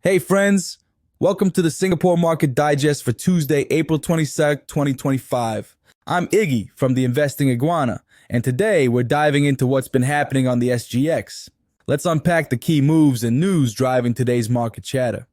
Hey friends, welcome to the Singapore Market Digest for Tuesday, April 22nd, 2025. I'm Iggy from the Investing Iguana, and today we're diving into what's been happening on the SGX. Let's unpack the key moves and news driving today's market chatter.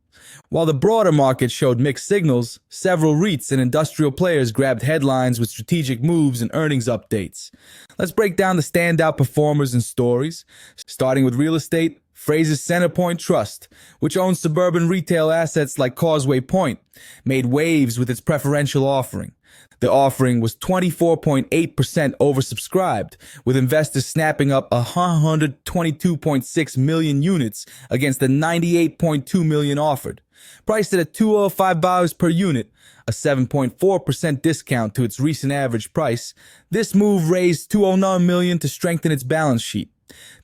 While the broader market showed mixed signals, several REITs and industrial players grabbed headlines with strategic moves and earnings updates. Let's break down the standout performers and stories, starting with real estate. Fraser's Centrepoint Trust, which owns suburban retail assets like Causeway Point, made waves with its preferential offering. The offering was 24.8% oversubscribed, with investors snapping up 122.6 million units against the 98.2 million offered. Priced at $205 per unit, a 7.4% discount to its recent average price, this move raised $209 million to strengthen its balance sheet.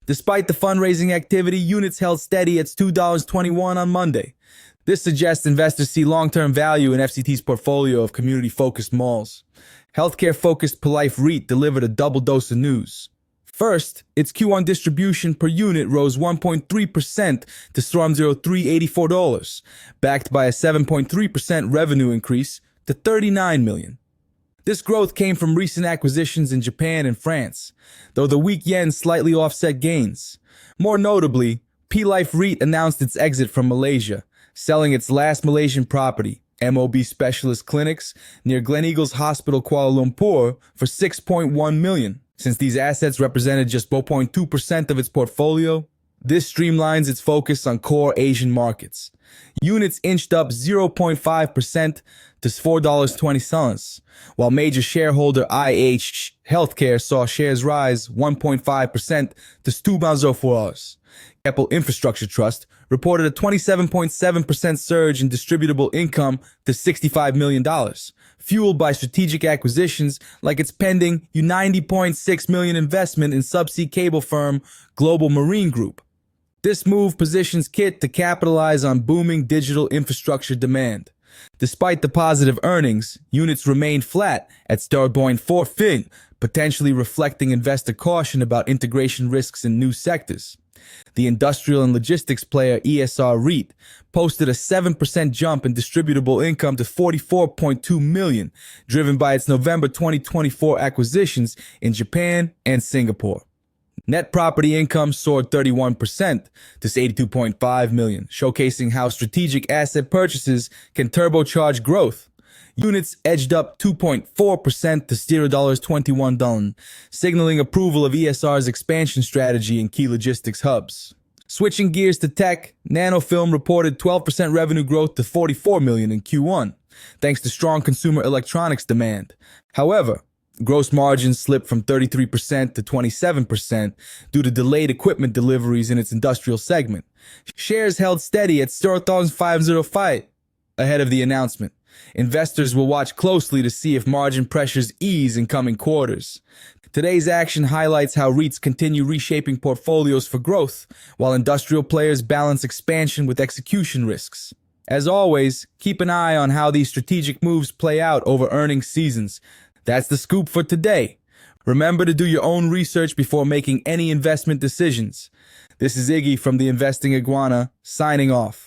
Despite the fundraising activity, units held steady at $2.21 on Monday. This suggests investors see long-term value in FCT's portfolio of community-focused malls. Healthcare-focused PLife REIT delivered a double dose of news. First, its Q1 distribution per unit rose 1.3% to $3.84, backed by a 7.3% revenue increase to $39 million. This growth came from recent acquisitions in Japan and France, though the weak yen slightly offset gains. More notably, PLife REIT announced its exit from Malaysia, selling its last Malaysian property, MOB Specialist Clinics, near Gleneagles Hospital, Kuala Lumpur, for $6.1 million. Since these assets represented just 4.2% of its portfolio, this streamlines its focus on core Asian markets. Units inched up 0.5% to $4.20, while major shareholder IH Healthcare saw shares rise 1.5% to $2.04. Keppel Infrastructure Trust reported a 27.7% surge in distributable income to $65 million, fueled by strategic acquisitions like its pending $90.6 million investment in subsea cable firm Global Marine Group. This move positions KIT to capitalize on booming digital infrastructure demand. Despite the positive earnings, units remained flat at $4.4, potentially reflecting investor caution about integration risks in new sectors. The industrial and logistics player ESR-REIT posted a 7% jump in distributable income to $44.2 million, driven by its November 2024 acquisitions in Japan and Singapore. Net property income soared 31% to $82.5 million, showcasing how strategic asset purchases can turbocharge growth. Units edged up 2.4% to $0.21, signaling approval of ESR's expansion strategy in key logistics hubs. Switching gears to tech, Nanofilm reported 12% revenue growth to $44 million in Q1, thanks to strong consumer electronics demand. However, gross margins slipped from 33% to 27% due to delayed equipment deliveries in its industrial segment. Shares held steady at $0.505 ahead of the announcement. Investors will watch closely to see if margin pressures ease in coming quarters. Today's action highlights how REITs continue reshaping portfolios for growth, while industrial players balance expansion with execution risks. As always, keep an eye on how these strategic moves play out over earnings seasons. That's the scoop for today. Remember to do your own research before making any investment decisions. This is Iggy from the Investing Iguana, signing off.